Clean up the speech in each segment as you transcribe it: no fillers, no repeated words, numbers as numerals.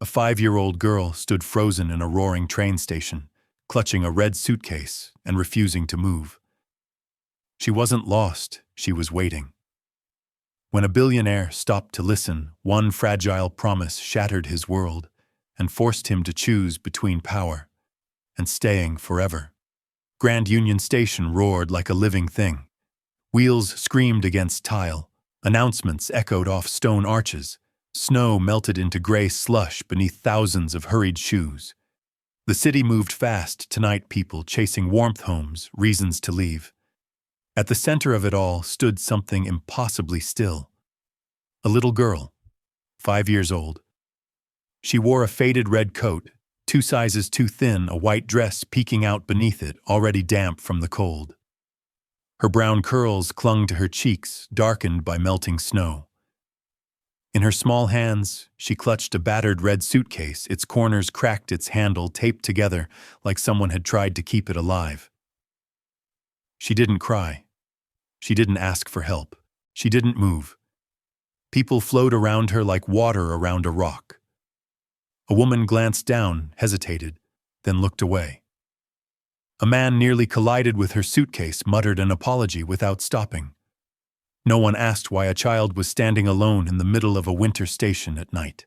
A 5-year-old girl stood frozen in a roaring train station, clutching a red suitcase and refusing to move. She wasn't lost, she was waiting. When a billionaire stopped to listen, one fragile promise shattered his world and forced him to choose between power and staying forever. Grand Union Station roared like a living thing. Wheels screamed against tile, announcements echoed off stone arches, snow melted into gray slush beneath thousands of hurried shoes. The city moved fast tonight, people chasing warmth homes, reasons to leave. At the center of it all stood something impossibly still. A little girl, 5 years old. She wore a faded red coat, 2 sizes too thin, a white dress peeking out beneath it, already damp from the cold. Her brown curls clung to her cheeks, darkened by melting snow. In her small hands, she clutched a battered red suitcase, its corners cracked, its handle taped together like someone had tried to keep it alive. She didn't cry. She didn't ask for help. She didn't move. People flowed around her like water around a rock. A woman glanced down, hesitated, then looked away. A man nearly collided with her suitcase, muttered an apology without stopping. No one asked why a child was standing alone in the middle of a winter station at night.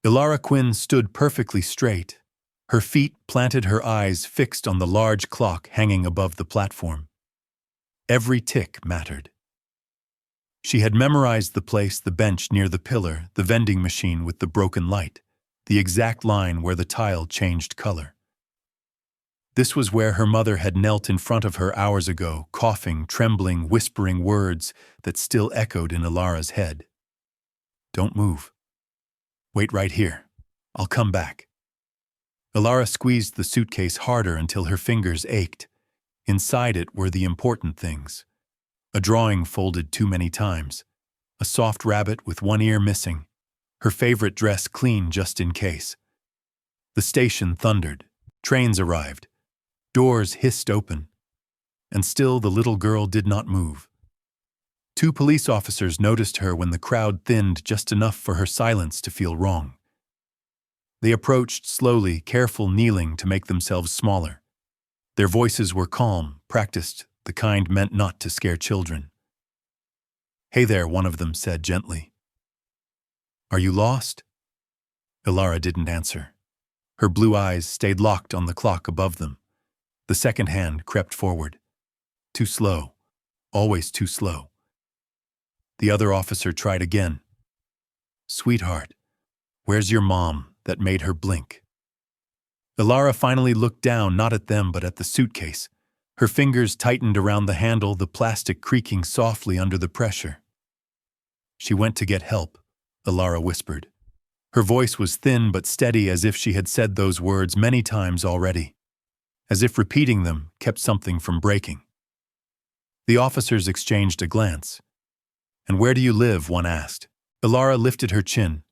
Ilara Quinn stood perfectly straight, her feet planted, her eyes fixed on the large clock hanging above the platform. Every tick mattered. She had memorized the place, the bench near the pillar, the vending machine with the broken light, the exact line where the tile changed color. This was where her mother had knelt in front of her hours ago, coughing, trembling, whispering words that still echoed in Ilara's head. "Don't move. Wait right here. I'll come back." Ilara squeezed the suitcase harder until her fingers ached. Inside it were the important things. A drawing folded too many times, a soft rabbit with one ear missing, her favorite dress clean just in case. The station thundered. Trains arrived. Doors hissed open. And still the little girl did not move. 2 police officers noticed her when the crowd thinned just enough for her silence to feel wrong. They approached slowly, careful, kneeling to make themselves smaller. Their voices were calm, practiced, the kind meant not to scare children. "Hey there," one of them said gently. "Are you lost?" Ilara didn't answer. Her blue eyes stayed locked on the clock above them. The second hand crept forward. Too slow. Always too slow. The other officer tried again. "Sweetheart, where's your mom?" That made her blink. Ilara finally looked down, not at them but at the suitcase. Her fingers tightened around the handle, the plastic creaking softly under the pressure. "She went to get help," Ilara whispered. Her voice was thin but steady, as if she had said those words many times already. As if repeating them kept something from breaking. The officers exchanged a glance. "And where do you live?" one asked. Ilara lifted her chin.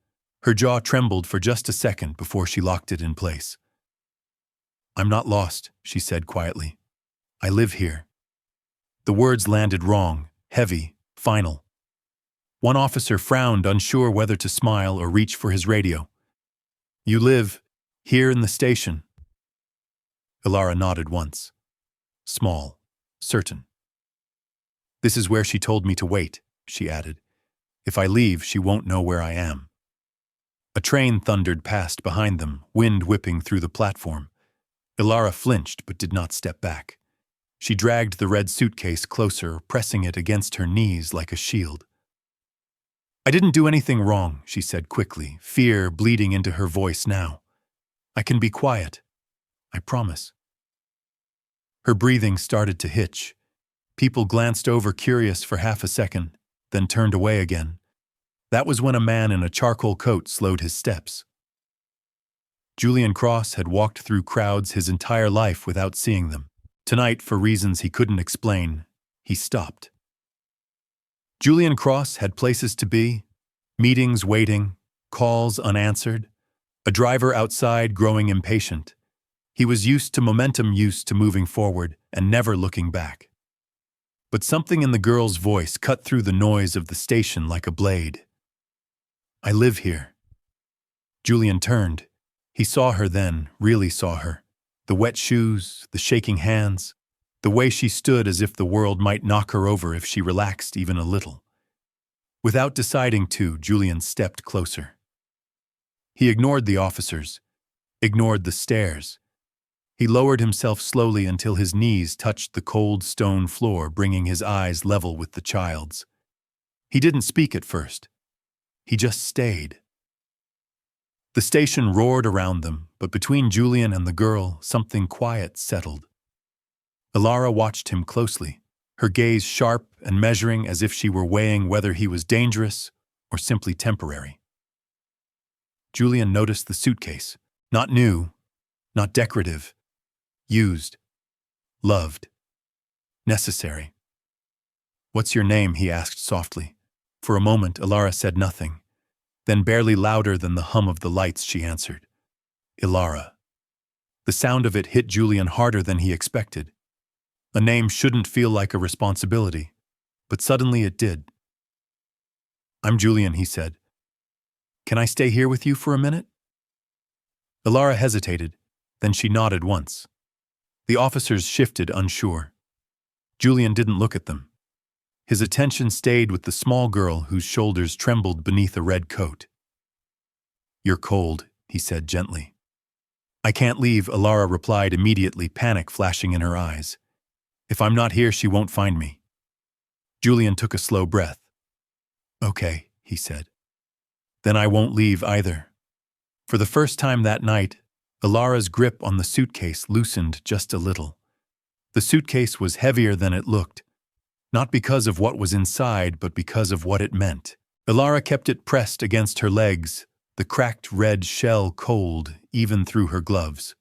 Her jaw trembled for just a second before she locked it in place. "I'm not lost," she said quietly. "I live here." The words landed wrong, heavy, final. One officer frowned, unsure whether to smile or reach for his radio. "You live here in the station?" Ilara nodded once. Small, certain. "This is where she told me to wait," she added. "If I leave, she won't know where I am." A train thundered past behind them, wind whipping through the platform. Ilara flinched but did not step back. She dragged the red suitcase closer, pressing it against her knees like a shield. "I didn't do anything wrong," she said quickly, fear bleeding into her voice now. "I can be quiet. I promise." Her breathing started to hitch. People glanced over, curious for half a second, then turned away again. That was when a man in a charcoal coat slowed his steps. Julian Cross had walked through crowds his entire life without seeing them. Tonight, for reasons he couldn't explain, he stopped. Julian Cross had places to be, meetings waiting, calls unanswered, a driver outside growing impatient. He was used to momentum, used to moving forward and never looking back. But something in the girl's voice cut through the noise of the station like a blade. "I live here." Julian turned. He saw her then, really saw her. The wet shoes, the shaking hands, the way she stood as if the world might knock her over if she relaxed even a little. Without deciding to, Julian stepped closer. He ignored the officers, ignored the stares. He lowered himself slowly until his knees touched the cold stone floor, bringing his eyes level with the child's. He didn't speak at first. He just stayed. The station roared around them, but between Julian and the girl, something quiet settled. Ilara watched him closely, her gaze sharp and measuring as if she were weighing whether he was dangerous or simply temporary. Julian noticed the suitcase. Not new, not decorative. Used. Loved. Necessary. "What's your name?" he asked softly. For a moment, Ilara said nothing. Then, barely louder than the hum of the lights, she answered. "Ilara." The sound of it hit Julian harder than he expected. A name shouldn't feel like a responsibility, but suddenly it did. "I'm Julian," he said. "Can I stay here with you for a minute?" Ilara hesitated, then she nodded once. The officers shifted, unsure. Julian didn't look at them. His attention stayed with the small girl whose shoulders trembled beneath a red coat. "You're cold," he said gently. "I can't leave," Ilara replied immediately, panic flashing in her eyes. "If I'm not here, she won't find me." Julian took a slow breath. "Okay," he said. "Then I won't leave either." For the first time that night, Ilara's grip on the suitcase loosened just a little. The suitcase was heavier than it looked, not because of what was inside, but because of what it meant. Ilara kept it pressed against her legs, the cracked red shell cold even through her gloves.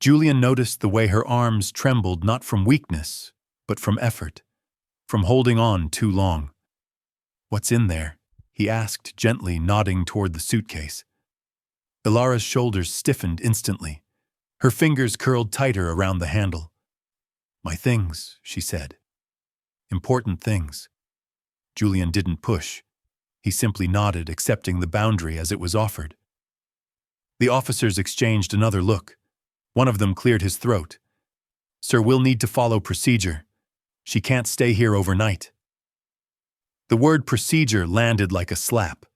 Julian noticed the way her arms trembled, not from weakness, but from effort, from holding on too long. "What's in there?" he asked gently, nodding toward the suitcase. Ilara's shoulders stiffened instantly. Her fingers curled tighter around the handle. "My things," she said. "Important things." Julian didn't push. He simply nodded, accepting the boundary as it was offered. The officers exchanged another look. One of them cleared his throat. "Sir, we'll need to follow procedure. She can't stay here overnight." The word procedure landed like a slap.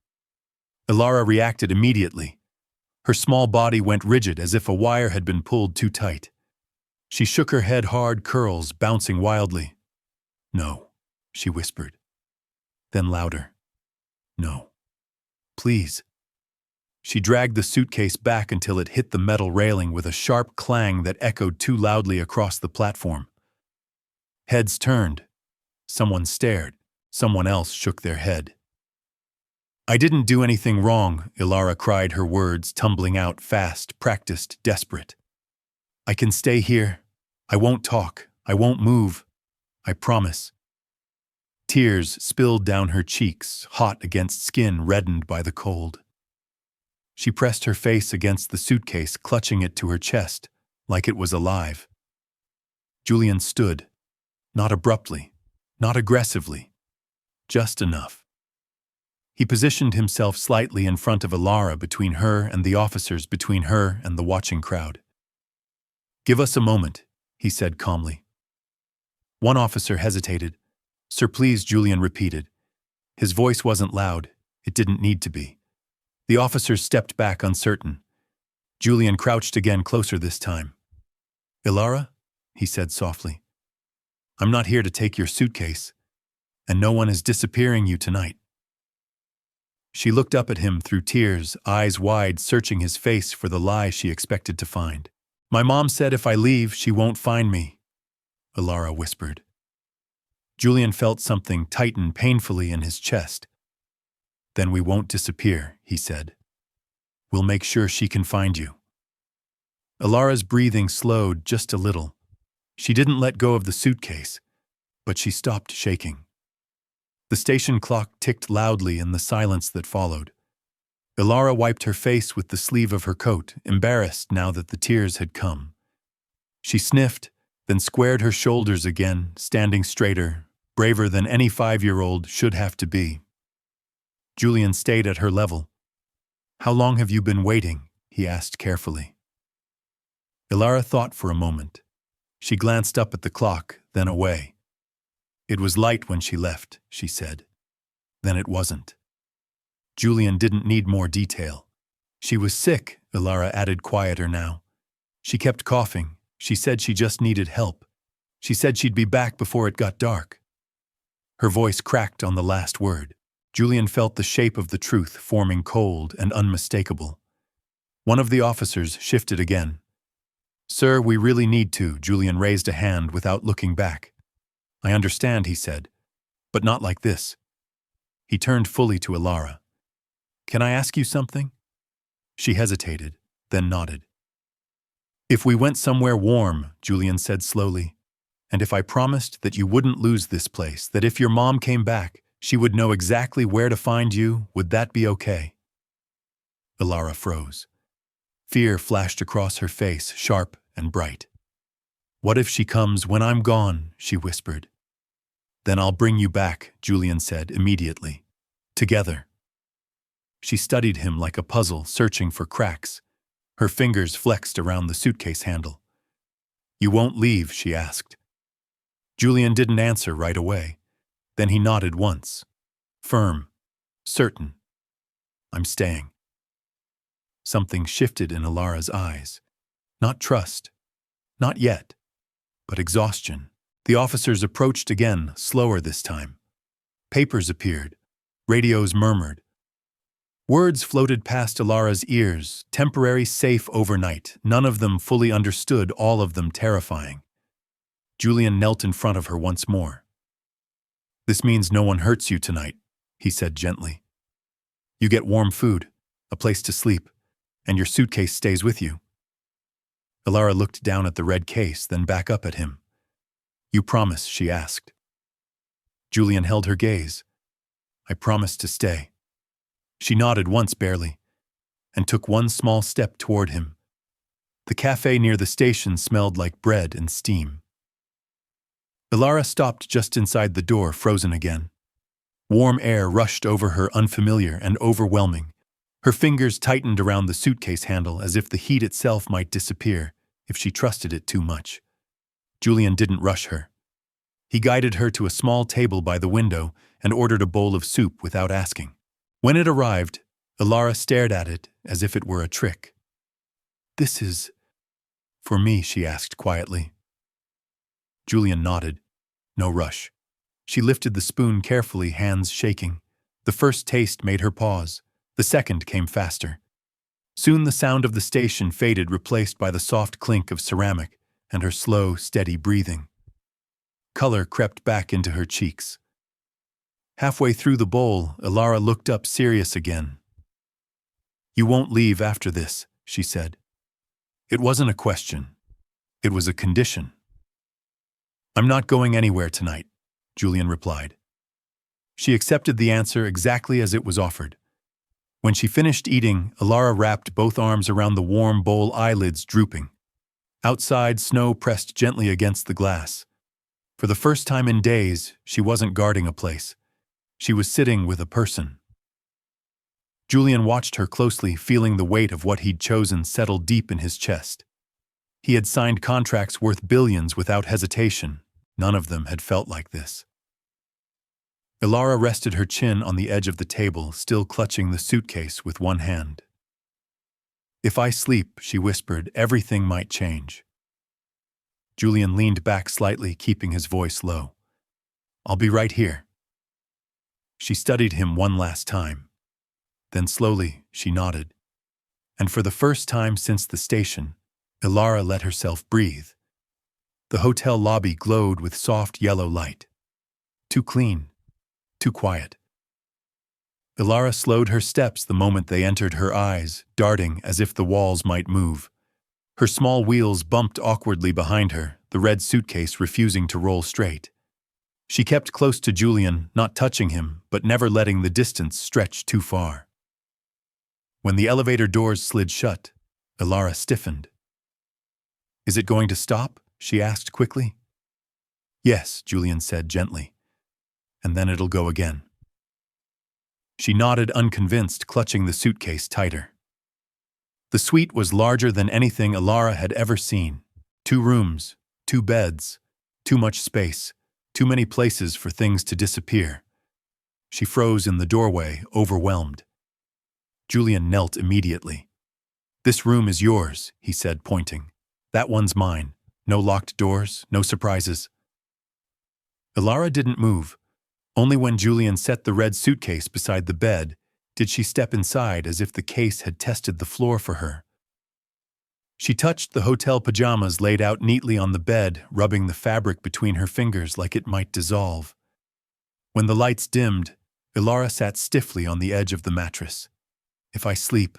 Ilara reacted immediately. Her small body went rigid as if a wire had been pulled too tight. She shook her head, hard curls bouncing wildly. "No," she whispered. Then louder. "No. Please." She dragged the suitcase back until it hit the metal railing with a sharp clang that echoed too loudly across the platform. Heads turned. Someone stared. Someone else shook their head. "I didn't do anything wrong," Ilara cried, her words tumbling out fast, practiced, desperate. "I can stay here. I won't talk. I won't move. I promise." Tears spilled down her cheeks, hot against skin reddened by the cold. She pressed her face against the suitcase, clutching it to her chest, like it was alive. Julian stood, not abruptly, not aggressively, just enough. He positioned himself slightly in front of Ilara, between her and the officers, between her and the watching crowd. "Give us a moment," he said calmly. One officer hesitated. "Sir, please," Julian repeated. His voice wasn't loud. It didn't need to be. The officers stepped back, uncertain. Julian crouched again, closer this time. "Ilara," he said softly, "I'm not here to take your suitcase, and no one is disappearing you tonight." She looked up at him through tears, eyes wide, searching his face for the lie she expected to find. "My mom said if I leave, she won't find me," Ilara whispered. Julian felt something tighten painfully in his chest. "Then we won't disappear," he said. "We'll make sure she can find you." Ilara's breathing slowed just a little. She didn't let go of the suitcase, but she stopped shaking. The station clock ticked loudly in the silence that followed. Ilara wiped her face with the sleeve of her coat, embarrassed now that the tears had come. She sniffed, then squared her shoulders again, standing straighter, braver than any 5-year-old should have to be. Julian stayed at her level. How long have you been waiting? He asked carefully. Ilara thought for a moment. She glanced up at the clock, then away. It was light when she left, she said. Then it wasn't. Julian didn't need more detail. She was sick, Ilara added, quieter now. She kept coughing. She said she just needed help. She said she'd be back before it got dark. Her voice cracked on the last word. Julian felt the shape of the truth forming cold and unmistakable. One of the officers shifted again. Sir, we really need to. Julian raised a hand without looking back. I understand, he said, but not like this. He turned fully to Ilara. Can I ask you something? She hesitated, then nodded. If we went somewhere warm, Julian said slowly, and if I promised that you wouldn't lose this place, that if your mom came back, she would know exactly where to find you, would that be okay? Ilara froze. Fear flashed across her face, sharp and bright. What if she comes when I'm gone? She whispered. Then I'll bring you back, Julian said immediately. Together. She studied him like a puzzle, searching for cracks. Her fingers flexed around the suitcase handle. You won't leave, she asked. Julian didn't answer right away. Then he nodded once. Firm. Certain. I'm staying. Something shifted in Ilara's eyes. Not trust. Not yet. But exhaustion. The officers approached again, slower this time. Papers appeared. Radios murmured. Words floated past Ilara's ears, temporary, safe, overnight, none of them fully understood, all of them terrifying. Julian knelt in front of her once more. This means no one hurts you tonight, he said gently. You get warm food, a place to sleep, and your suitcase stays with you. Ilara looked down at the red case, then back up at him. You promise, she asked. Julian held her gaze. I promise to stay. She nodded once barely, and took one small step toward him. The cafe near the station smelled like bread and steam. Ilara stopped just inside the door, frozen again. Warm air rushed over her, unfamiliar and overwhelming. Her fingers tightened around the suitcase handle as if the heat itself might disappear if she trusted it too much. Julian didn't rush her. He guided her to a small table by the window and ordered a bowl of soup without asking. When it arrived, Ilara stared at it as if it were a trick. This is for me, she asked quietly. Julian nodded. No rush. She lifted the spoon carefully, hands shaking. The first taste made her pause. The second came faster. Soon the sound of the station faded, replaced by the soft clink of ceramic and her slow, steady breathing. Color crept back into her cheeks. Halfway through the bowl, Ilara looked up, serious again. You won't leave after this, she said. It wasn't a question. It was a condition. I'm not going anywhere tonight, Julian replied. She accepted the answer exactly as it was offered. When she finished eating, Ilara wrapped both arms around the warm bowl, eyelids drooping. Outside, snow pressed gently against the glass. For the first time in days, she wasn't guarding a place. She was sitting with a person. Julian watched her closely, feeling the weight of what he'd chosen settle deep in his chest. He had signed contracts worth billions without hesitation. None of them had felt like this. Ilara rested her chin on the edge of the table, still clutching the suitcase with one hand. If I sleep, she whispered, everything might change. Julian leaned back slightly, keeping his voice low. I'll be right here. She studied him one last time. Then slowly, she nodded. And for the first time since the station, Ilara let herself breathe. The hotel lobby glowed with soft yellow light. Too clean, too quiet. Ilara slowed her steps the moment they entered, her eyes darting as if the walls might move. Her small wheels bumped awkwardly behind her, the red suitcase refusing to roll straight. She kept close to Julian, not touching him, but never letting the distance stretch too far. When the elevator doors slid shut, Ilara stiffened. Is it going to stop? She asked quickly. Yes, Julian said gently. And then it'll go again. She nodded, unconvinced, clutching the suitcase tighter. The suite was larger than anything Ilara had ever seen. 2 rooms, 2 beds, too much space, too many places for things to disappear. She froze in the doorway, overwhelmed. Julian knelt immediately. "This room is yours," he said, pointing. "That one's mine. No locked doors, no surprises." Ilara didn't move. Only when Julian set the red suitcase beside the bed did she step inside, as if the case had tested the floor for her. She touched the hotel pajamas laid out neatly on the bed, rubbing the fabric between her fingers like it might dissolve. When the lights dimmed, Ilara sat stiffly on the edge of the mattress. "If I sleep,"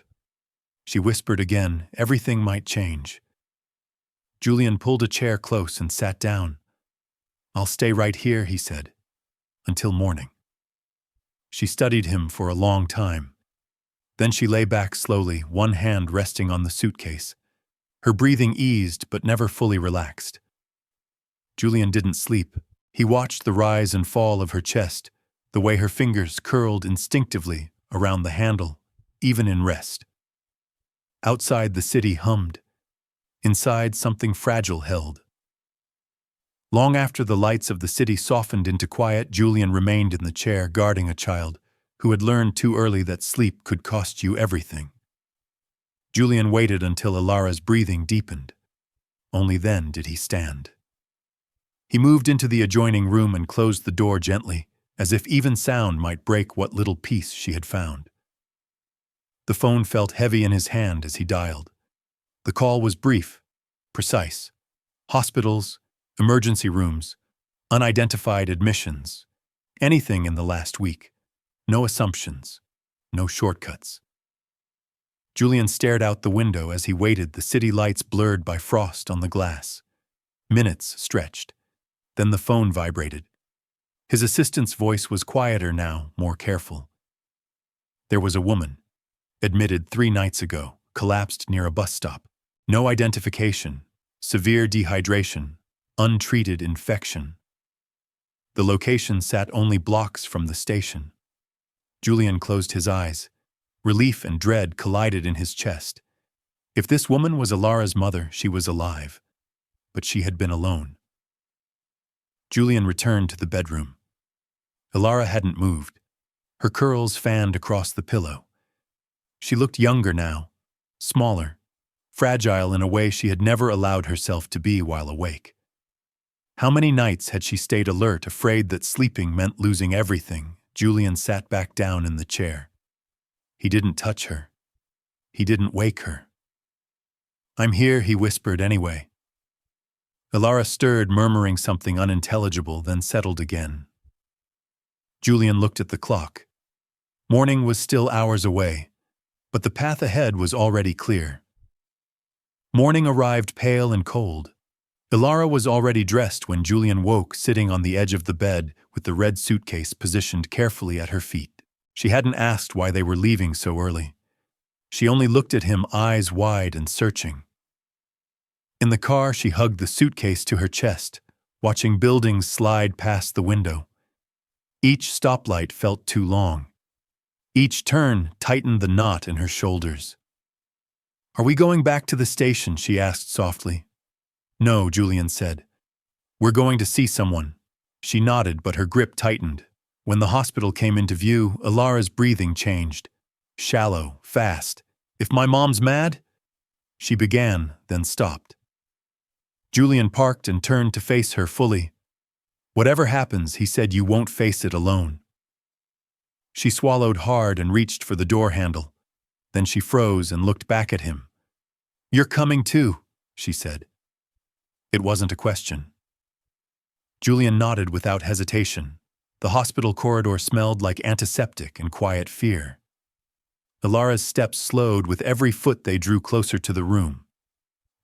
she whispered again, "everything might change." Julian pulled a chair close and sat down. "I'll stay right here," he said, "until morning." She studied him for a long time. Then she lay back slowly, one hand resting on the suitcase. Her breathing eased but never fully relaxed. Julian didn't sleep. He watched the rise and fall of her chest, the way her fingers curled instinctively around the handle, even in rest. Outside, the city hummed. Inside, something fragile held. Long after the lights of the city softened into quiet, Julian remained in the chair, guarding a child who had learned too early that sleep could cost you everything. Julian waited until Ilara's breathing deepened. Only then did he stand. He moved into the adjoining room and closed the door gently, as if even sound might break what little peace she had found. The phone felt heavy in his hand as he dialed. The call was brief, precise. Hospitals, emergency rooms, unidentified admissions, anything in the last week. No assumptions, no shortcuts. Julian stared out the window as he waited, the city lights blurred by frost on the glass. Minutes stretched. Then the phone vibrated. His assistant's voice was quieter now, more careful. There was a woman, admitted 3 nights ago, collapsed near a bus stop. No identification, severe dehydration, untreated infection. The location sat only blocks from the station. Julian closed his eyes. Relief and dread collided in his chest. If this woman was Ilara's mother, she was alive. But she had been alone. Julian returned to the bedroom. Ilara hadn't moved. Her curls fanned across the pillow. She looked younger now, smaller, fragile in a way she had never allowed herself to be while awake. How many nights had she stayed alert, afraid that sleeping meant losing everything? Julian sat back down in the chair. He didn't touch her. He didn't wake her. "I'm here," he whispered anyway. Ilara stirred, murmuring something unintelligible, then settled again. Julian looked at the clock. Morning was still hours away, but the path ahead was already clear. Morning arrived pale and cold. Ilara was already dressed when Julian woke, sitting on the edge of the bed with the red suitcase positioned carefully at her feet. She hadn't asked why they were leaving so early. She only looked at him, eyes wide and searching. In the car, she hugged the suitcase to her chest, watching buildings slide past the window. Each stoplight felt too long. Each turn tightened the knot in her shoulders. "Are we going back to the station?" she asked softly. "No," Julian said. "We're going to see someone." She nodded, but her grip tightened. When the hospital came into view, Ilara's breathing changed. Shallow, fast. "If my mom's mad?" She began, then stopped. Julian parked and turned to face her fully. "Whatever happens," he said, "you won't face it alone." She swallowed hard and reached for the door handle. Then she froze and looked back at him. "You're coming too," she said. It wasn't a question. Julian nodded without hesitation. The hospital corridor smelled like antiseptic and quiet fear. Ilara's steps slowed with every foot they drew closer to the room.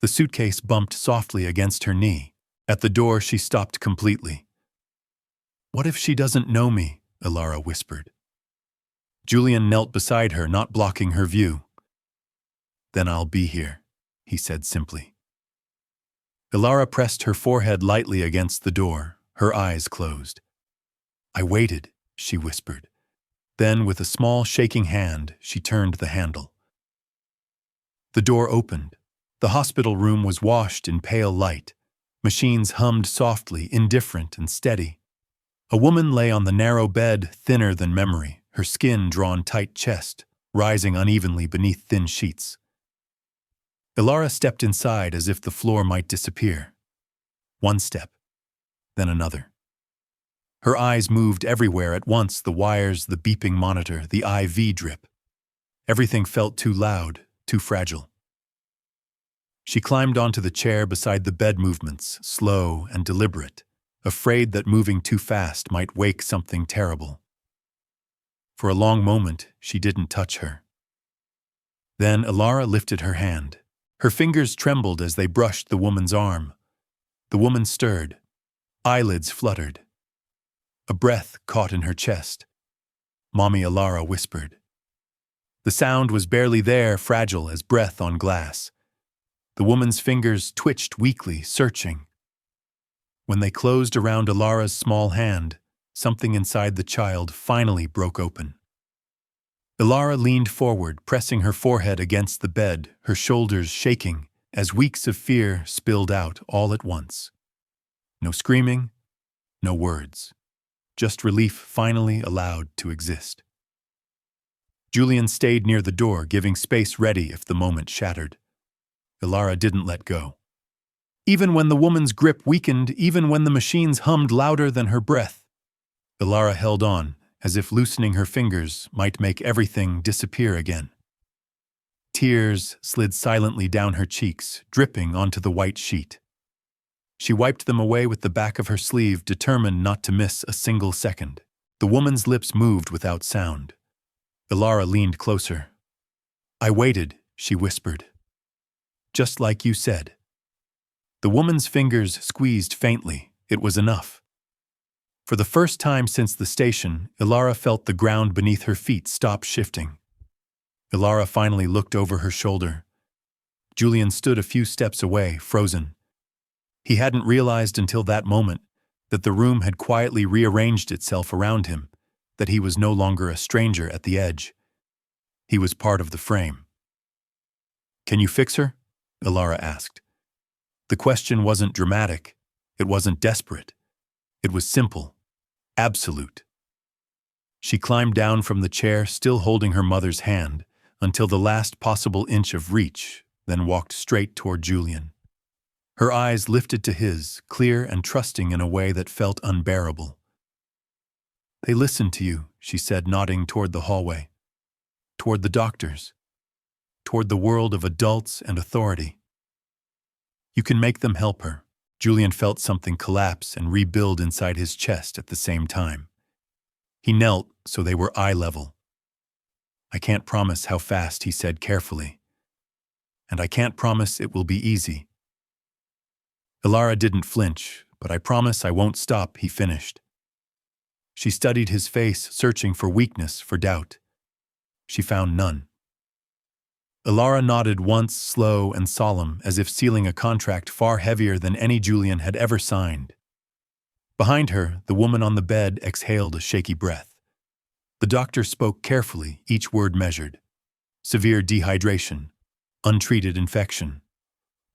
The suitcase bumped softly against her knee. At the door, she stopped completely. "What if she doesn't know me?" Ilara whispered. Julian knelt beside her, not blocking her view. "Then I'll be here," he said simply. Ilara pressed her forehead lightly against the door, her eyes closed. "I waited," she whispered. Then, with a small, shaking hand, she turned the handle. The door opened. The hospital room was washed in pale light. Machines hummed softly, indifferent and steady. A woman lay on the narrow bed, thinner than memory, her skin drawn tight chest, rising unevenly beneath thin sheets. Ilara stepped inside as if the floor might disappear. One step, then another. Her eyes moved everywhere at once, the wires, the beeping monitor, the IV drip. Everything felt too loud, too fragile. She climbed onto the chair beside the bed, movements slow and deliberate, afraid that moving too fast might wake something terrible. For a long moment, she didn't touch her. Then Ilara lifted her hand. Her fingers trembled as they brushed the woman's arm. The woman stirred. Eyelids fluttered. A breath caught in her chest. "Mommy," Ilara whispered. The sound was barely there, fragile as breath on glass. The woman's fingers twitched weakly, searching. When they closed around Ilara's small hand, something inside the child finally broke open. Ilara leaned forward, pressing her forehead against the bed, her shoulders shaking as weeks of fear spilled out all at once. No screaming, no words. Just relief finally allowed to exist. Julian stayed near the door, giving space ready if the moment shattered. Ilara didn't let go. Even when the woman's grip weakened, even when the machines hummed louder than her breath, Ilara held on, as if loosening her fingers might make everything disappear again. Tears slid silently down her cheeks, dripping onto the white sheet. She wiped them away with the back of her sleeve, determined not to miss a single second. The woman's lips moved without sound. Ilara leaned closer. "I waited," she whispered. "Just like you said." The woman's fingers squeezed faintly. It was enough. For the first time since the station, Ilara felt the ground beneath her feet stop shifting. Ilara finally looked over her shoulder. Julian stood a few steps away, frozen. He hadn't realized until that moment that the room had quietly rearranged itself around him, that he was no longer a stranger at the edge. He was part of the frame. "Can you fix her?" Ilara asked. The question wasn't dramatic. It wasn't desperate. It was simple, absolute. She climbed down from the chair, still holding her mother's hand, until the last possible inch of reach, then walked straight toward Julian. Her eyes lifted to his, clear and trusting in a way that felt unbearable. "They listen to you," she said, nodding toward the hallway, toward the doctors, toward the world of adults and authority. "You can make them help her." Julian felt something collapse and rebuild inside his chest at the same time. He knelt so they were eye level. "I can't promise how fast," he said carefully. "And I can't promise it will be easy." Ilara didn't flinch, "But I promise I won't stop," he finished. She studied his face, searching for weakness, for doubt. She found none. Ilara nodded once, slow and solemn, as if sealing a contract far heavier than any Julian had ever signed. Behind her, the woman on the bed exhaled a shaky breath. The doctor spoke carefully, each word measured. Severe dehydration, untreated infection,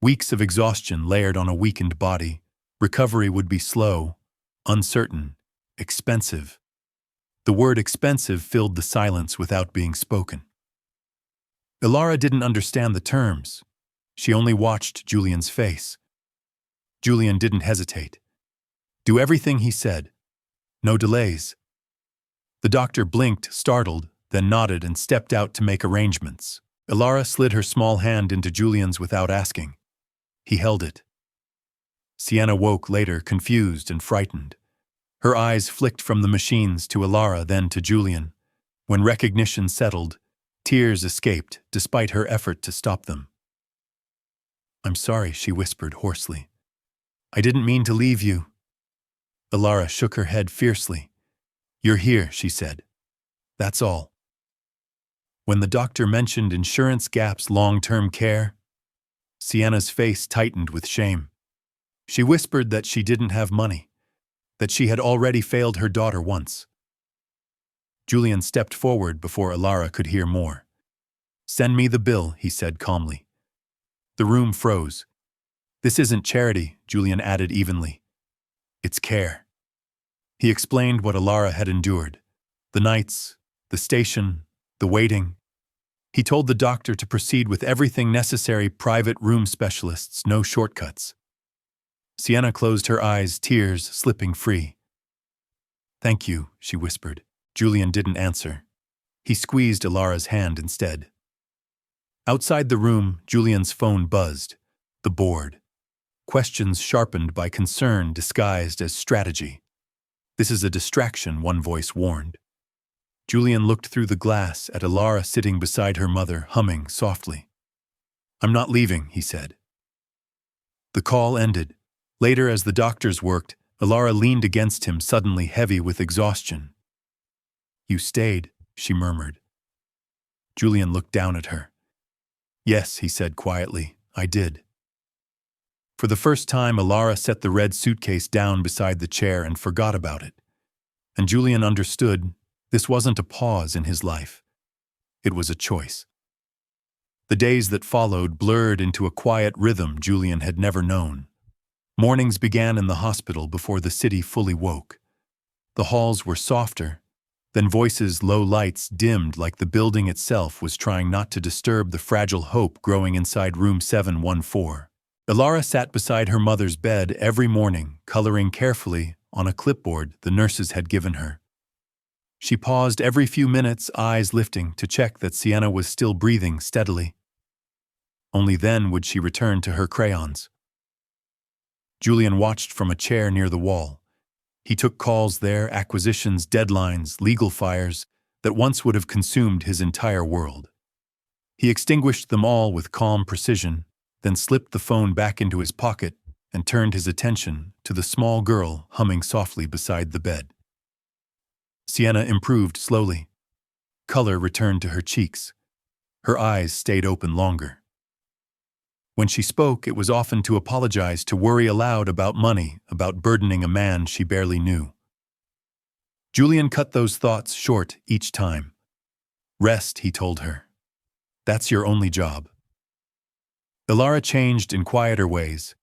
weeks of exhaustion layered on a weakened body. Recovery would be slow, uncertain, expensive. The word expensive filled the silence without being spoken. Ilara didn't understand the terms. She only watched Julian's face. Julian didn't hesitate. Do everything he said. No delays. The doctor blinked, startled, then nodded and stepped out to make arrangements. Ilara slid her small hand into Julian's without asking. He held it. Sienna woke later, confused and frightened. Her eyes flicked from the machines to Ilara, then to Julian. When recognition settled, tears escaped, despite her effort to stop them. "I'm sorry," she whispered hoarsely. "I didn't mean to leave you." Ilara shook her head fiercely. "You're here," she said. "That's all." When the doctor mentioned insurance gaps, long-term care, Sienna's face tightened with shame. She whispered that she didn't have money, that she had already failed her daughter once. Julian stepped forward before Alara could hear more. "Send me the bill," he said calmly. The room froze. "This isn't charity," Julian added evenly. "It's care." He explained what Alara had endured. The nights, the station, the waiting. He told the doctor to proceed with everything necessary, private room specialists, no shortcuts. Sienna closed her eyes, tears slipping free. "Thank you," she whispered. Julian didn't answer. He squeezed Alara's hand instead. Outside the room, Julian's phone buzzed. The board. Questions sharpened by concern disguised as strategy. "This is a distraction," one voice warned. Julian looked through the glass at Alara sitting beside her mother, humming softly. "I'm not leaving," he said. The call ended. Later, as the doctors worked, Alara leaned against him, suddenly heavy with exhaustion. "You stayed," she murmured. Julian looked down at her. "Yes," he said quietly, "I did." For the first time, Alara set the red suitcase down beside the chair and forgot about it. And Julian understood this wasn't a pause in his life. It was a choice. The days that followed blurred into a quiet rhythm Julian had never known. Mornings began in the hospital before the city fully woke. The halls were softer, then voices, low lights dimmed like the building itself was trying not to disturb the fragile hope growing inside room 714. Alara sat beside her mother's bed every morning, coloring carefully on a clipboard the nurses had given her. She paused every few minutes, eyes lifting to check that Sienna was still breathing steadily. Only then would she return to her crayons. Julian watched from a chair near the wall. He took calls there, acquisitions, deadlines, legal fires that once would have consumed his entire world. He extinguished them all with calm precision, then slipped the phone back into his pocket and turned his attention to the small girl humming softly beside the bed. Sienna improved slowly. Color returned to her cheeks. Her eyes stayed open longer. When she spoke, it was often to apologize, to worry aloud about money, about burdening a man she barely knew. Julian cut those thoughts short each time. "Rest," he told her. "That's your only job." Alara changed in quieter ways.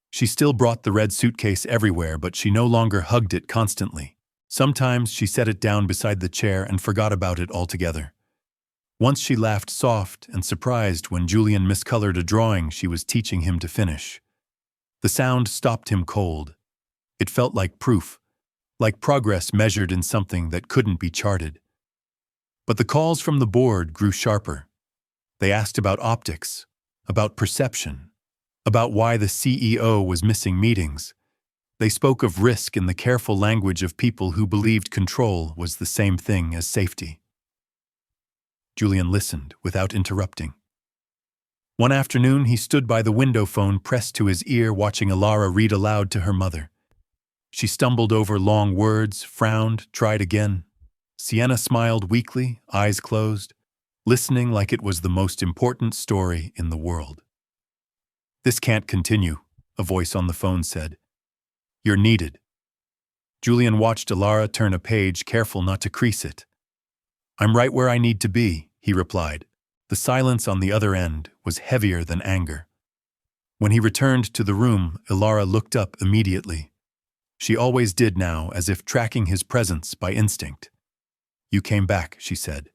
She still brought the red suitcase everywhere, but she no longer hugged it constantly. Sometimes she set it down beside the chair and forgot about it altogether. Once she laughed soft and surprised when Julian miscolored a drawing she was teaching him to finish. The sound stopped him cold. It felt like proof, like progress measured in something that couldn't be charted. But the calls from the board grew sharper. They asked about optics, about perception, about why the CEO was missing meetings. They spoke of risk in the careful language of people who believed control was the same thing as safety. Julian listened without interrupting. One afternoon, he stood by the window phone pressed to his ear, watching Alara read aloud to her mother. She stumbled over long words, frowned, tried again. Sienna smiled weakly, eyes closed, listening like it was the most important story in the world. "This can't continue," a voice on the phone said. "You're needed." Julian watched Alara turn a page, careful not to crease it. "I'm right where I need to be," he replied. The silence on the other end was heavier than anger. When he returned to the room, Alara looked up immediately. She always did now, as if tracking his presence by instinct. "You came back," she said.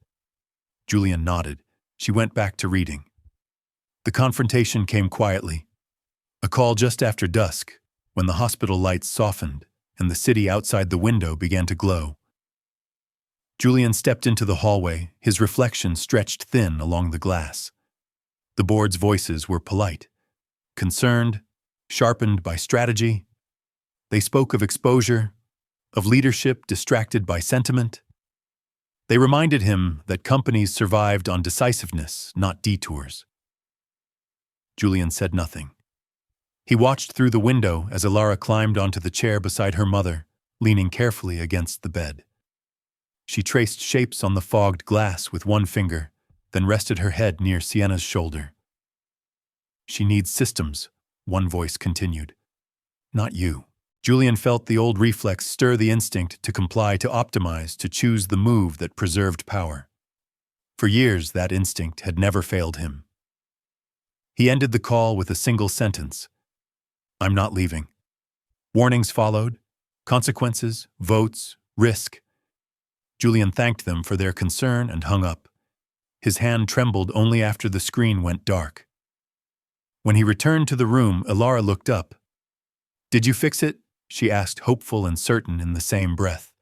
Julian nodded. She went back to reading. The confrontation came quietly. A call just after dusk, when the hospital lights softened and the city outside the window began to glow. Julian stepped into the hallway, his reflection stretched thin along the glass. The board's voices were polite, concerned, sharpened by strategy. They spoke of exposure, of leadership distracted by sentiment. They reminded him that companies survived on decisiveness, not detours. Julian said nothing. He watched through the window as Alara climbed onto the chair beside her mother, leaning carefully against the bed. She traced shapes on the fogged glass with one finger, then rested her head near Sienna's shoulder. "She needs systems," one voice continued. "Not you." Julian felt the old reflex stir the instinct to comply, to optimize, to choose the move that preserved power. For years, that instinct had never failed him. He ended the call with a single sentence. "I'm not leaving." Warnings followed, consequences, votes, risk. Julian thanked them for their concern and hung up. His hand trembled only after the screen went dark. When he returned to the room, Ilara looked up. "Did you fix it?" she asked, hopeful and certain in the same breath.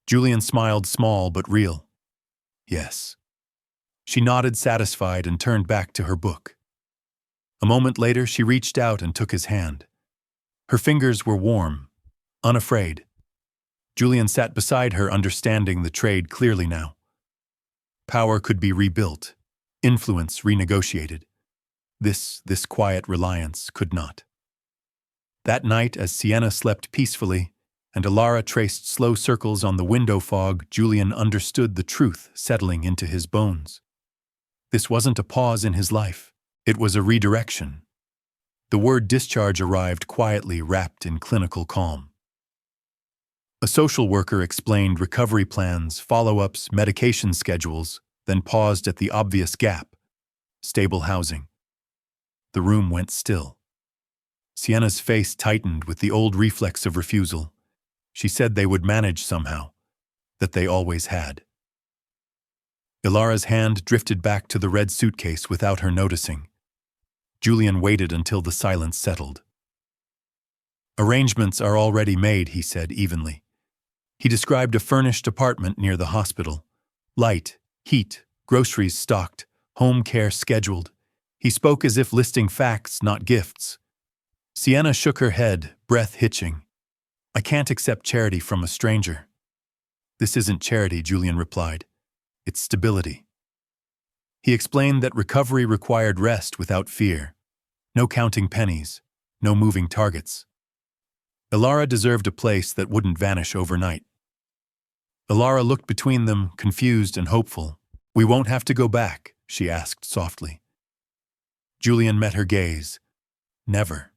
Julian smiled, small but real. "Yes." She nodded, satisfied, and turned back to her book. A moment later, she reached out and took his hand. Her fingers were warm, unafraid. Julian sat beside her, understanding the trade clearly now. Power could be rebuilt, influence renegotiated. This quiet reliance could not. That night, as Sienna slept peacefully, and Ilara traced slow circles on the window fog, Julian understood the truth settling into his bones. This wasn't a pause in his life. It was a redirection. The word discharge arrived quietly, wrapped in clinical calm. A social worker explained recovery plans, follow-ups, medication schedules, then paused at the obvious gap: stable housing. The room went still. Sienna's face tightened with the old reflex of refusal. She said they would manage somehow, that they always had. Ilara's hand drifted back to the red suitcase without her noticing. Julian waited until the silence settled. "Arrangements are already made," he said evenly. He described a furnished apartment near the hospital. Light, heat, groceries stocked, home care scheduled. He spoke as if listing facts, not gifts. Sienna shook her head, breath hitching. "I can't accept charity from a stranger." "This isn't charity," Julian replied. "It's stability." He explained that recovery required rest without fear. No counting pennies, no moving targets. Ilara deserved a place that wouldn't vanish overnight. Ilara looked between them, confused and hopeful. "We won't have to go back?" she asked softly. Julian met her gaze. "Never."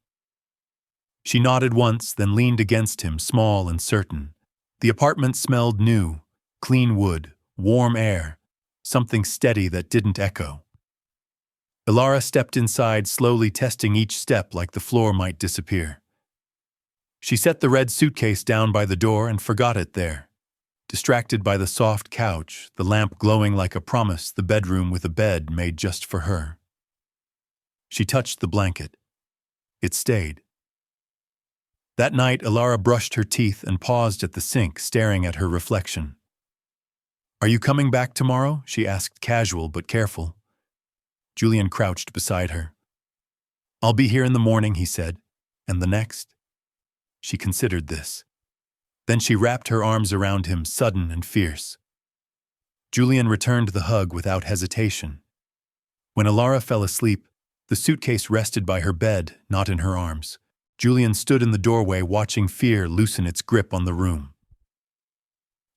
She nodded once, then leaned against him, small and certain. The apartment smelled new, clean wood, warm air, something steady that didn't echo. Ilara stepped inside, slowly testing each step like the floor might disappear. She set the red suitcase down by the door and forgot it there. Distracted by the soft couch, the lamp glowing like a promise, the bedroom with a bed made just for her. She touched the blanket. It stayed. That night, Ilara brushed her teeth and paused at the sink, staring at her reflection. "Are you coming back tomorrow?" she asked, casual but careful. Julian crouched beside her. "I'll be here in the morning," he said. "And the next?" She considered this. Then she wrapped her arms around him, sudden and fierce. Julian returned the hug without hesitation. When Ilara fell asleep, the suitcase rested by her bed, not in her arms. Julian stood in the doorway, watching fear loosen its grip on the room.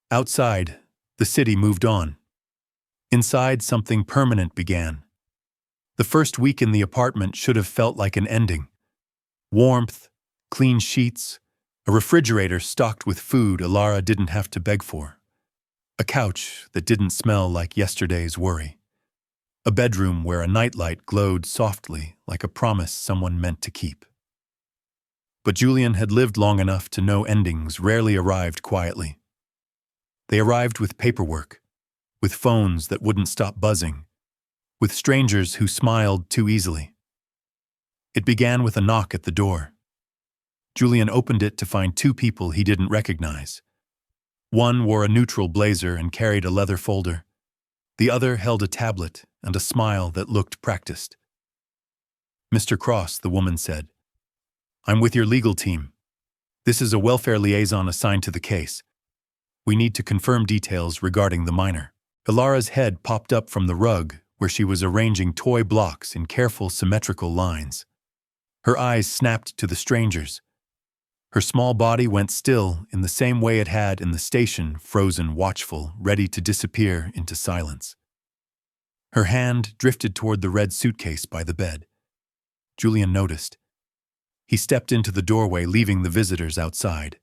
Outside, the city moved on. Inside, something permanent began. The first week in the apartment should have felt like an ending. Warmth, clean sheets, a refrigerator stocked with food Ilara didn't have to beg for. A couch that didn't smell like yesterday's worry. A bedroom where a nightlight glowed softly like a promise someone meant to keep. But Julian had lived long enough to know endings rarely arrived quietly. They arrived with paperwork, with phones that wouldn't stop buzzing, with strangers who smiled too easily. It began with a knock at the door. Julian opened it to find two people he didn't recognize. One wore a neutral blazer and carried a leather folder. The other held a tablet and a smile that looked practiced. "Mr. Cross," the woman said. "I'm with your legal team. This is a welfare liaison assigned to the case. We need to confirm details regarding the minor." Ilara's head popped up from the rug where she was arranging toy blocks in careful, symmetrical lines. Her eyes snapped to the stranger's. Her small body went still in the same way it had in the station, frozen, watchful, ready to disappear into silence. Her hand drifted toward the red suitcase by the bed. Julian noticed. He stepped into the doorway, leaving the visitors outside.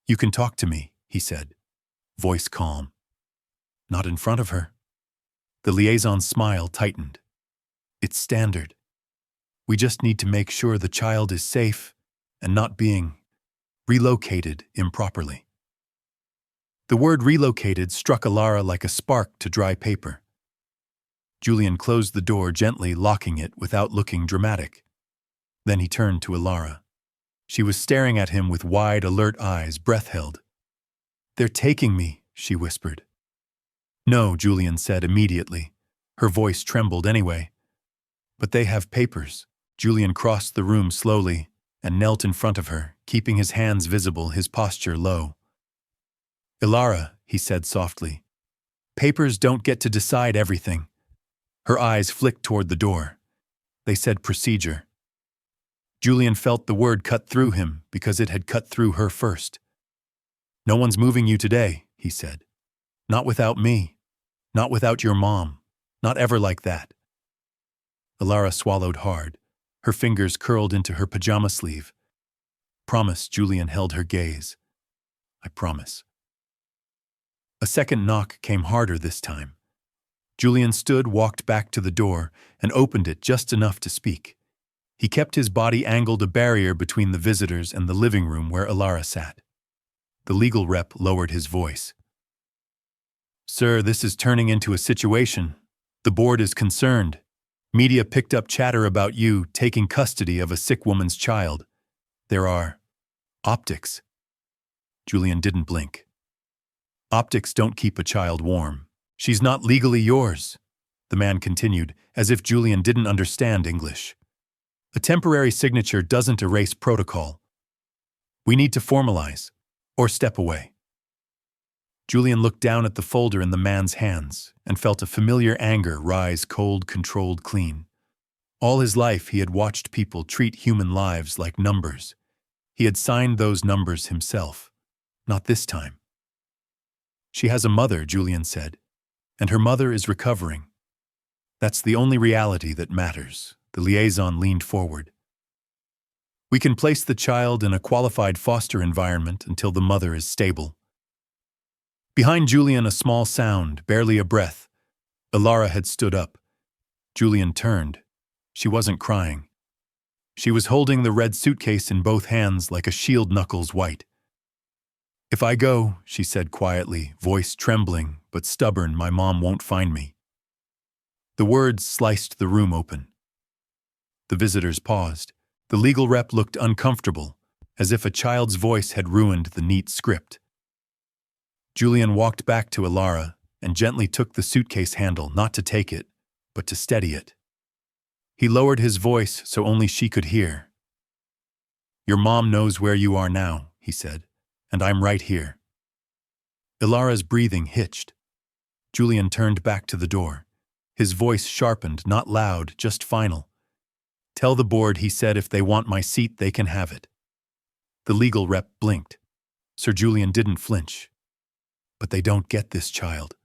"You can talk to me," he said, voice calm. "Not in front of her." The liaison's smile tightened. "It's standard. We just need to make sure the child is safe and not being relocated improperly." The word relocated struck Alara like a spark to dry paper. Julian closed the door gently, locking it without looking dramatic. Then he turned to Alara. She was staring at him with wide, alert eyes, breath held. "They're taking me," she whispered. "No," Julian said immediately. Her voice trembled anyway. "But they have papers." Julian crossed the room slowly and knelt in front of her, keeping his hands visible, his posture low. "Alara," he said softly, "papers don't get to decide everything." Her eyes flicked toward the door. They said procedure. Julian felt the word cut through him because it had cut through her first. "No one's moving you today," he said. "Not without me. Not without your mom. Not ever like that." Alara swallowed hard. Her fingers curled into her pajama sleeve. "Promise," Julian held her gaze. "I promise." A second knock came harder this time. Julian stood, walked back to the door, and opened it just enough to speak. He kept his body angled, a barrier between the visitors and the living room where Alara sat. The legal rep lowered his voice. "Sir, this is turning into a situation. The board is concerned. Media picked up chatter about you taking custody of a sick woman's child. There are optics." Julian didn't blink. "Optics don't keep a child warm. She's not legally yours," the man continued, as if Julian didn't understand English. "A temporary signature doesn't erase protocol. We need to formalize, or step away." Julian looked down at the folder in the man's hands and felt a familiar anger rise, cold, controlled, clean. All his life he had watched people treat human lives like numbers. He had signed those numbers himself. Not this time. "She has a mother," Julian said, "and her mother is recovering. That's the only reality that matters." The liaison leaned forward. "We can place the child in a qualified foster environment until the mother is stable." Behind Julian, a small sound, barely a breath. Alara had stood up. Julian turned. She wasn't crying. She was holding the red suitcase in both hands like a shield, knuckles white. "If I go," she said quietly, voice trembling but stubborn, "my mom won't find me." The words sliced the room open. The visitors paused. The legal rep looked uncomfortable, as if a child's voice had ruined the neat script. Julian walked back to Alara and gently took the suitcase handle, not to take it, but to steady it. He lowered his voice so only she could hear. "Your mom knows where you are now," he said, "and I'm right here." Ilara's breathing hitched. Julian turned back to the door. His voice sharpened, not loud, just final. "Tell the board," he said, "if they want my seat, they can have it." The legal rep blinked. Sir Julian didn't flinch. "But they don't get this child."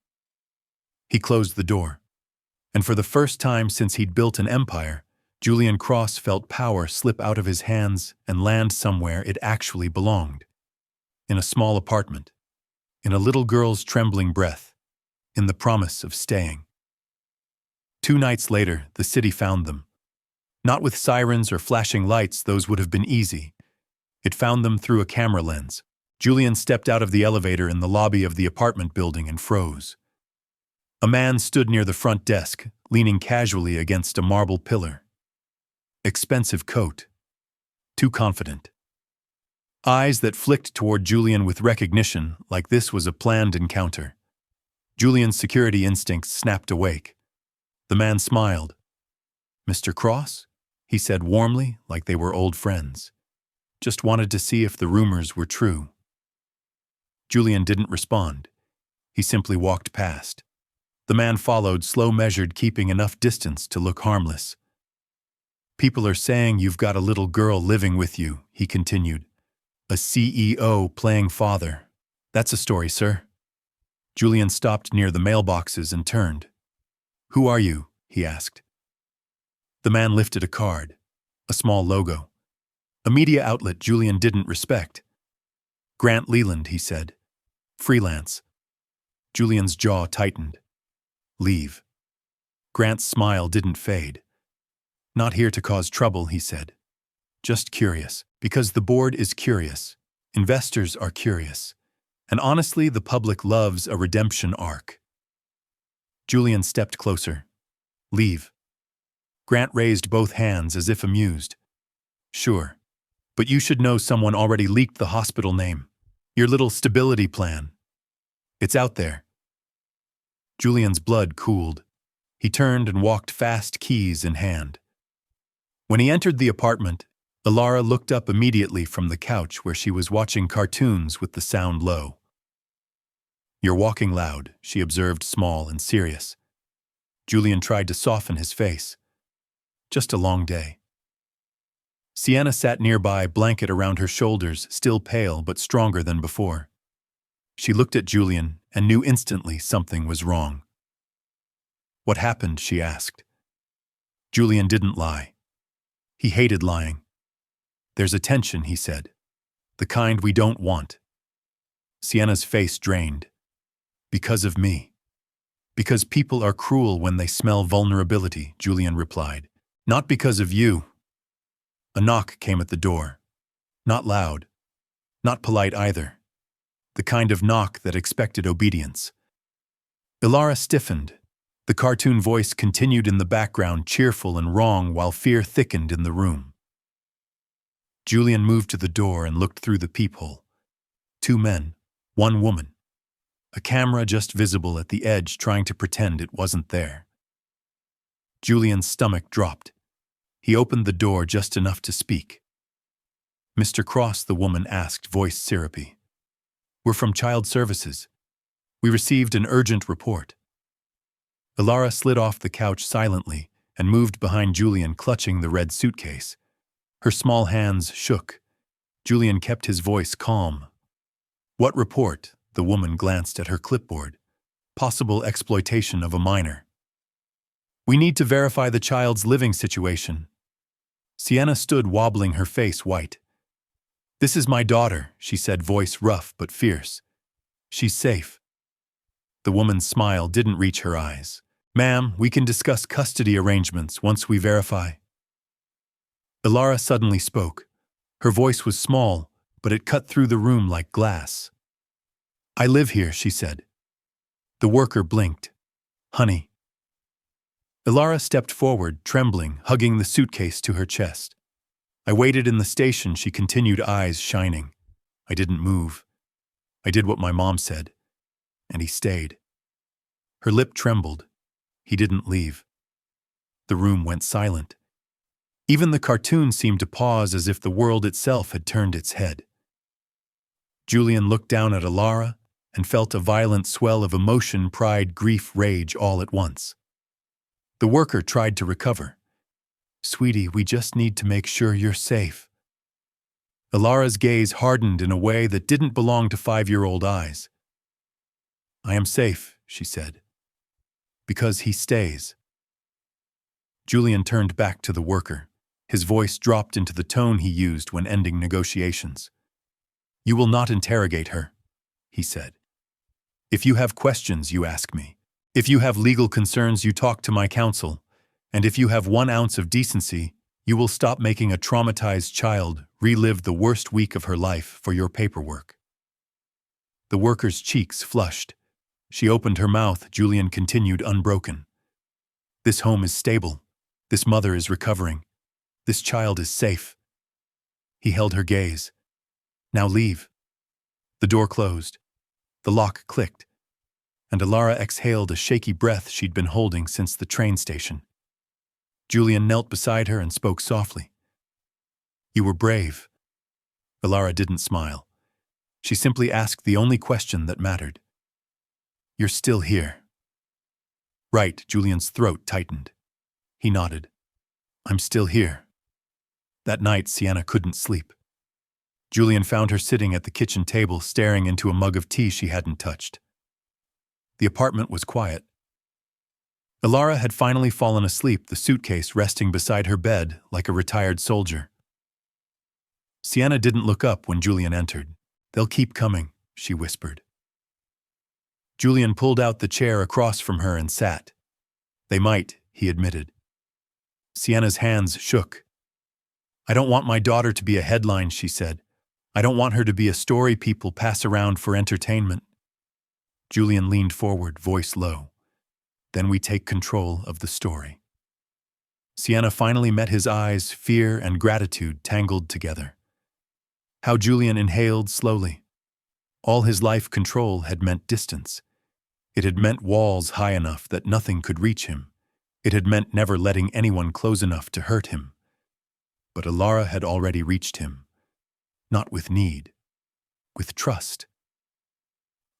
He closed the door. And for the first time since he'd built an empire, Julian Cross felt power slip out of his hands and land somewhere it actually belonged. In a small apartment. In a little girl's trembling breath. In the promise of staying. 2 nights later, the city found them. Not with sirens or flashing lights, those would have been easy. It found them through a camera lens. Julian stepped out of the elevator in the lobby of the apartment building and froze. A man stood near the front desk, leaning casually against a marble pillar. Expensive coat. Too confident. Eyes that flicked toward Julian with recognition, like this was a planned encounter. Julian's security instincts snapped awake. The man smiled. "Mr. Cross?" he said warmly, like they were old friends. "Just wanted to see if the rumors were true." Julian didn't respond. He simply walked past. The man followed, slow, measured, keeping enough distance to look harmless. "People are saying you've got a little girl living with you," he continued. "A CEO playing father. That's a story, sir." Julian stopped near the mailboxes and turned. "Who are you?" he asked. The man lifted a card. A small logo. A media outlet Julian didn't respect. Grant Leland, he said. Freelance. Julian's jaw tightened. Leave. Grant's smile didn't fade. Not here to cause trouble, he said. Just curious, because the board is curious. Investors are curious. And honestly, the public loves a redemption arc. Julian stepped closer. Leave. Grant raised both hands as if amused. Sure. But you should know someone already leaked the hospital name. Your little stability plan. It's out there. Julian's blood cooled. He turned and walked fast, keys in hand. When he entered the apartment, Ilara looked up immediately from the couch where she was watching cartoons with the sound low. You're walking loud, she observed, small and serious. Julian tried to soften his face. Just a long day. Sienna sat nearby, blanket around her shoulders, still pale but stronger than before. She looked at Julian and knew instantly something was wrong. What happened? She asked. Julian didn't lie. He hated lying. There's a tension, he said. The kind we don't want. Sienna's face drained. Because of me. Because people are cruel when they smell vulnerability, Julian replied. Not because of you. A knock came at the door. Not loud. Not polite either. The kind of knock that expected obedience. Ilara stiffened. The cartoon voice continued in the background, cheerful and wrong, while fear thickened in the room. Julian moved to the door and looked through the peephole. 2 men, 1 woman. A camera just visible at the edge, trying to pretend it wasn't there. Julian's stomach dropped. He opened the door just enough to speak. Mr. Cross, the woman asked, voice syrupy. We're from Child Services. We received an urgent report. Ilara slid off the couch silently and moved behind Julian, clutching the red suitcase. Her small hands shook. Julian kept his voice calm. What report? The woman glanced at her clipboard. Possible exploitation of a minor. We need to verify the child's living situation. Sienna stood, wobbling, her face white. This is my daughter, she said, voice rough but fierce. She's safe. The woman's smile didn't reach her eyes. Ma'am, we can discuss custody arrangements once we verify. Ilara suddenly spoke. Her voice was small, but it cut through the room like glass. I live here, she said. The worker blinked. Honey. Ilara stepped forward, trembling, hugging the suitcase to her chest. I waited in the station, she continued, eyes shining. I didn't move. I did what my mom said. And he stayed. Her lip trembled. He didn't leave. The room went silent. Even the cartoon seemed to pause, as if the world itself had turned its head. Julian looked down at Ilara and felt a violent swell of emotion, pride, grief, rage, all at once. The worker tried to recover. Sweetie, we just need to make sure you're safe. Ilara's gaze hardened in a way that didn't belong to 5-year-old eyes. I am safe, she said. Because he stays. Julian turned back to the worker. His voice dropped into the tone he used when ending negotiations. You will not interrogate her, he said. If you have questions, you ask me. If you have legal concerns, you talk to my counsel. And if you have 1 ounce of decency, you will stop making a traumatized child relive the worst week of her life for your paperwork. The worker's cheeks flushed. She opened her mouth. Julian continued, unbroken. This home is stable. This mother is recovering. This child is safe. He held her gaze. Now leave. The door closed. The lock clicked. And Ilara exhaled a shaky breath she'd been holding since the train station. Julian knelt beside her and spoke softly. You were brave. Ilara didn't smile. She simply asked the only question that mattered. You're still here. Right, Julian's throat tightened. He nodded. I'm still here. That night, Sienna couldn't sleep. Julian found her sitting at the kitchen table, staring into a mug of tea she hadn't touched. The apartment was quiet. Ilara had finally fallen asleep, the suitcase resting beside her bed like a retired soldier. Sienna didn't look up when Julian entered. "They'll keep coming," she whispered. Julian pulled out the chair across from her and sat. "They might," he admitted. Sienna's hands shook. "I don't want my daughter to be a headline," she said. "I don't want her to be a story people pass around for entertainment." Julian leaned forward, voice low. "Then we take control of the story." Sienna finally met his eyes, fear and gratitude tangled together. How Julian inhaled slowly. All his life, control had meant distance. It had meant walls high enough that nothing could reach him. It had meant never letting anyone close enough to hurt him. But Ilara had already reached him. Not with need, with trust.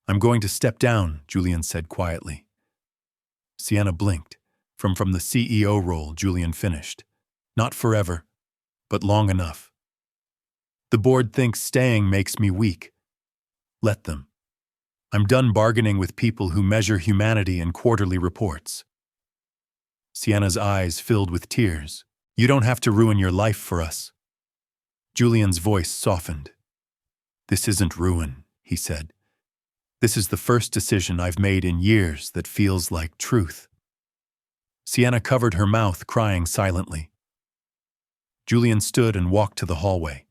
"I'm going to step down," Julian said quietly. Sienna blinked. From the CEO role, Julian finished. "Not forever, but long enough. The board thinks staying makes me weak. Let them. I'm done bargaining with people who measure humanity in quarterly reports." Sienna's eyes filled with tears. "You don't have to ruin your life for us." Julian's voice softened. "This isn't ruin," he said. "This is the first decision I've made in years that feels like truth." Sienna covered her mouth, crying silently. Julian stood and walked to the hallway.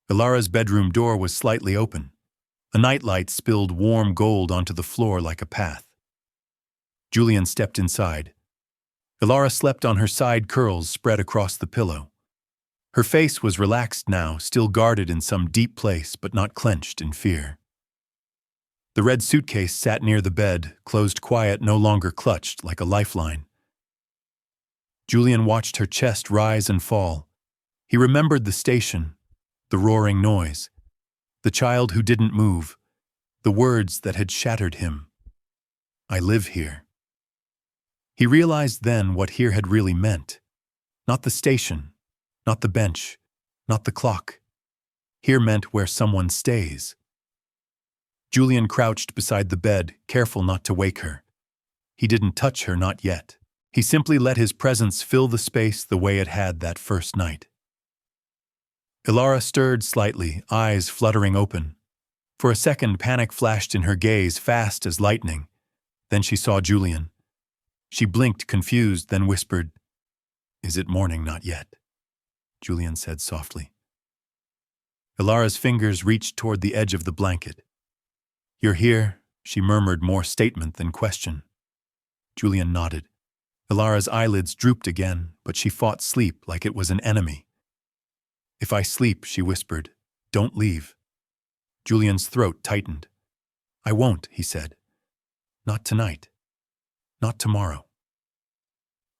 Ilara's bedroom door was slightly open. A nightlight spilled warm gold onto the floor like a path. Julian stepped inside. Ilara slept on her side, curls spread across the pillow. Her face was relaxed now, still guarded in some deep place, but not clenched in fear. The red suitcase sat near the bed, closed quiet, no longer clutched like a lifeline. Julian watched her chest rise and fall. He remembered the station, the roaring noise, the child who didn't move, the words that had shattered him. "I live here." He realized then what here had really meant. Not the station, not the bench, not the clock. Here meant where someone stays. Julian crouched beside the bed, careful not to wake her. He didn't touch her, not yet. He simply let his presence fill the space the way it had that first night. Ilara stirred slightly, eyes fluttering open. For a second, panic flashed in her gaze, fast as lightning. Then she saw Julian. She blinked, confused, then whispered, "Is it morning? Not yet," Julian said softly. Ilara's fingers reached toward the edge of the blanket. "You're here," she murmured, more statement than question. Julian nodded. Ilara's eyelids drooped again, but she fought sleep like it was an enemy. "If I sleep," she whispered, "don't leave." Julian's throat tightened. "I won't," he said. "Not tonight. Not tomorrow."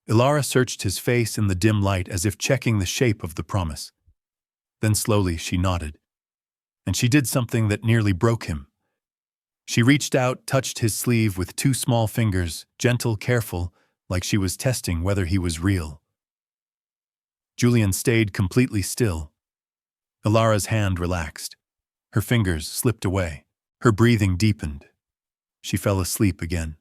Ilara searched his face in the dim light as if checking the shape of the promise. Then slowly she nodded. And she did something that nearly broke him. She reached out, touched his sleeve with two small fingers, gentle, careful, like she was testing whether he was real. Julian stayed completely still. Ilara's hand relaxed. Her fingers slipped away. Her breathing deepened. She fell asleep again.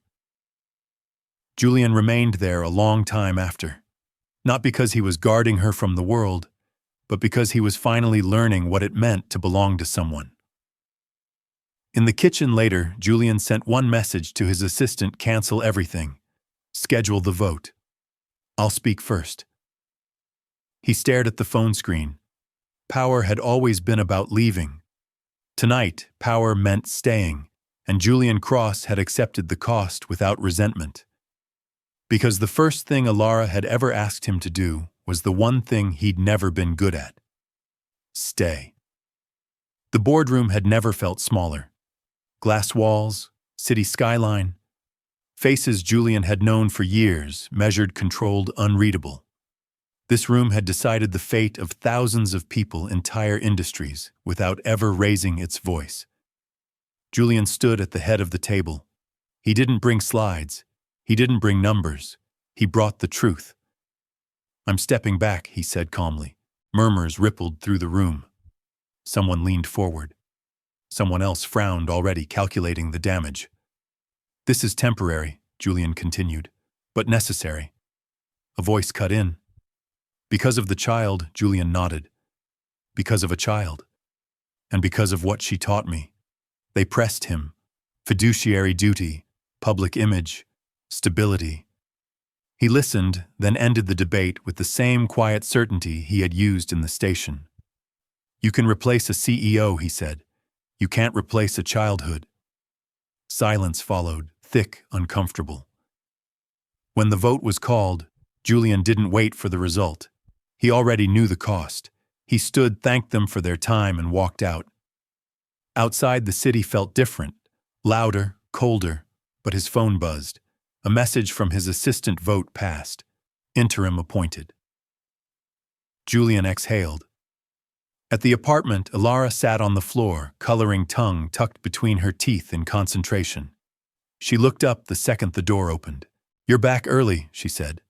Julian remained there a long time after. Not because he was guarding her from the world, but because he was finally learning what it meant to belong to someone. In the kitchen later, Julian sent one message to his assistant: "Cancel everything. Schedule the vote. I'll speak first." He stared at the phone screen. Power had always been about leaving. Tonight, power meant staying, and Julian Cross had accepted the cost without resentment. Because the first thing Ilara had ever asked him to do was the one thing he'd never been good at: stay. The boardroom had never felt smaller. Glass walls, city skyline, faces Julian had known for years, measured, controlled, unreadable. This room had decided the fate of thousands of people, entire industries, without ever raising its voice. Julian stood at the head of the table. He didn't bring slides. He didn't bring numbers. He brought the truth. "I'm stepping back," he said calmly. Murmurs rippled through the room. Someone leaned forward. Someone else frowned, already calculating the damage. "This is temporary," Julian continued, "but necessary." A voice cut in. "Because of the child," Julian nodded. because of a child, and because of what she taught me. They pressed him. Fiduciary duty, public image, stability. He listened, then ended the debate with the same quiet certainty he had used in the station. You can replace a CEO, he said. You can't replace a childhood. Silence followed, thick, uncomfortable. When the vote was called, Julian didn't wait for the result. He already knew the cost. He stood, thanked them for their time, and walked out. Outside, the city felt different, louder, colder, but his phone buzzed. A message from his assistant vote passed. Interim appointed. Julian exhaled. At the apartment, Ilara sat on the floor, coloring tongue tucked between her teeth in concentration. She looked up the second the door opened. You're back early, she said.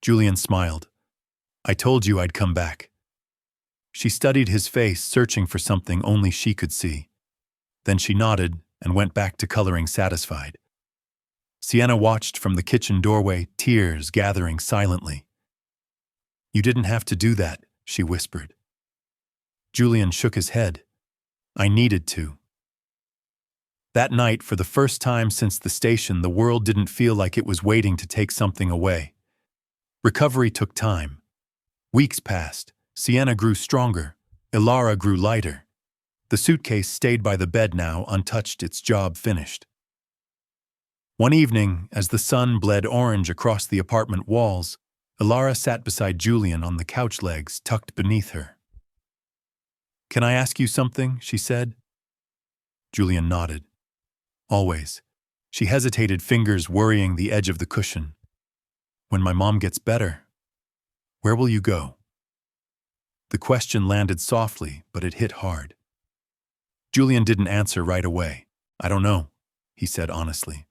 Julian smiled. I told you I'd come back. She studied his face, searching for something only she could see. Then she nodded and went back to coloring, satisfied. Sienna watched from the kitchen doorway, tears gathering silently. You didn't have to do that, she whispered. Julian shook his head. I needed to. That night, for the first time since the station, the world didn't feel like it was waiting to take something away. Recovery took time. Weeks passed. Sienna grew stronger. Ilara grew lighter. The suitcase stayed by the bed now, untouched, its job finished. One evening, as the sun bled orange across the apartment walls, Ilara sat beside Julian on the couch legs tucked beneath her. Can I ask you something? She said. Julian nodded. Always. She hesitated, fingers worrying the edge of the cushion. When my mom gets better, where will you go? The question landed softly, but it hit hard. Julian didn't answer right away. I don't know, he said honestly.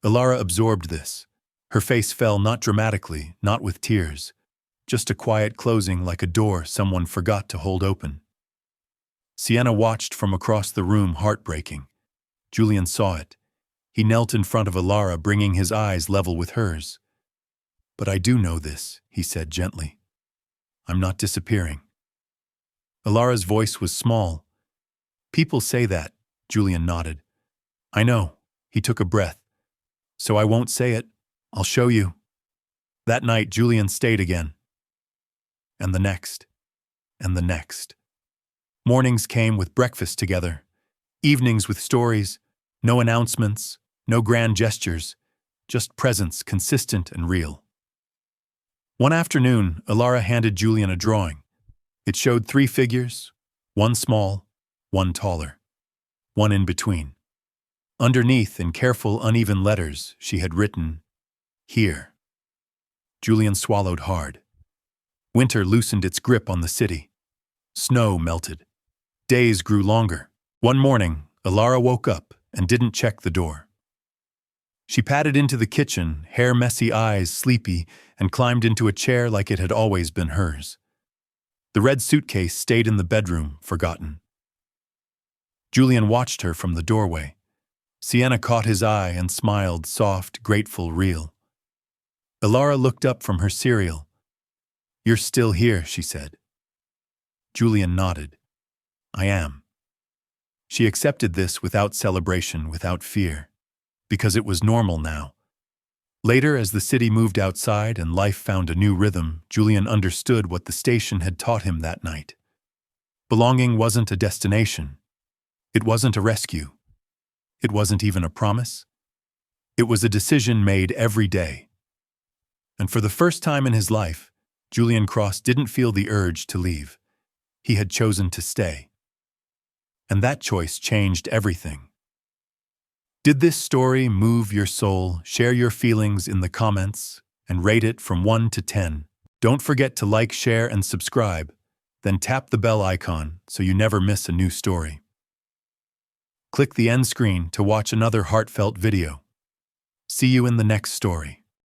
Ilara absorbed this. Her face fell, not dramatically, not with tears, just a quiet closing like a door someone forgot to hold open. Sienna watched from across the room, heartbreaking. Julian saw it. He knelt in front of Ilara, bringing his eyes level with hers. But I do know this, he said gently. I'm not disappearing. Ilara's voice was small. People say that, Julian nodded. I know, he took a breath. So I won't say it. I'll show you. That night, Julian stayed again. And the next. And the next. Mornings came with breakfast together. Evenings with stories. No announcements. No grand gestures. Just presence, consistent and real. One afternoon, Ilara handed Julian a drawing. It showed 3 figures, one small, one taller, one in between. Underneath, in careful, uneven letters, she had written, Here. Julian swallowed hard. Winter loosened its grip on the city. Snow melted. Days grew longer. One morning, Ilara woke up and didn't check the door. She padded into the kitchen, hair messy, eyes sleepy, and climbed into a chair like it had always been hers. The red suitcase stayed in the bedroom, forgotten. Julian watched her from the doorway. Sienna caught his eye and smiled, soft, grateful, real. Ilara looked up from her cereal. You're still here, she said. Julian nodded. I am. She accepted this without celebration, without fear, because it was normal now. Later, as the city moved outside and life found a new rhythm, Julian understood what the station had taught him that night. Belonging wasn't a destination. It wasn't a rescue. It wasn't even a promise. It was a decision made every day. And for the first time in his life, Julian Cross didn't feel the urge to leave. He had chosen to stay. And that choice changed everything. Did this story move your soul? Share your feelings in the comments and rate it from 1 to 10. Don't forget to like, share, and subscribe. Then tap the bell icon so you never miss a new story. Click the end screen to watch another heartfelt video. See you in the next story.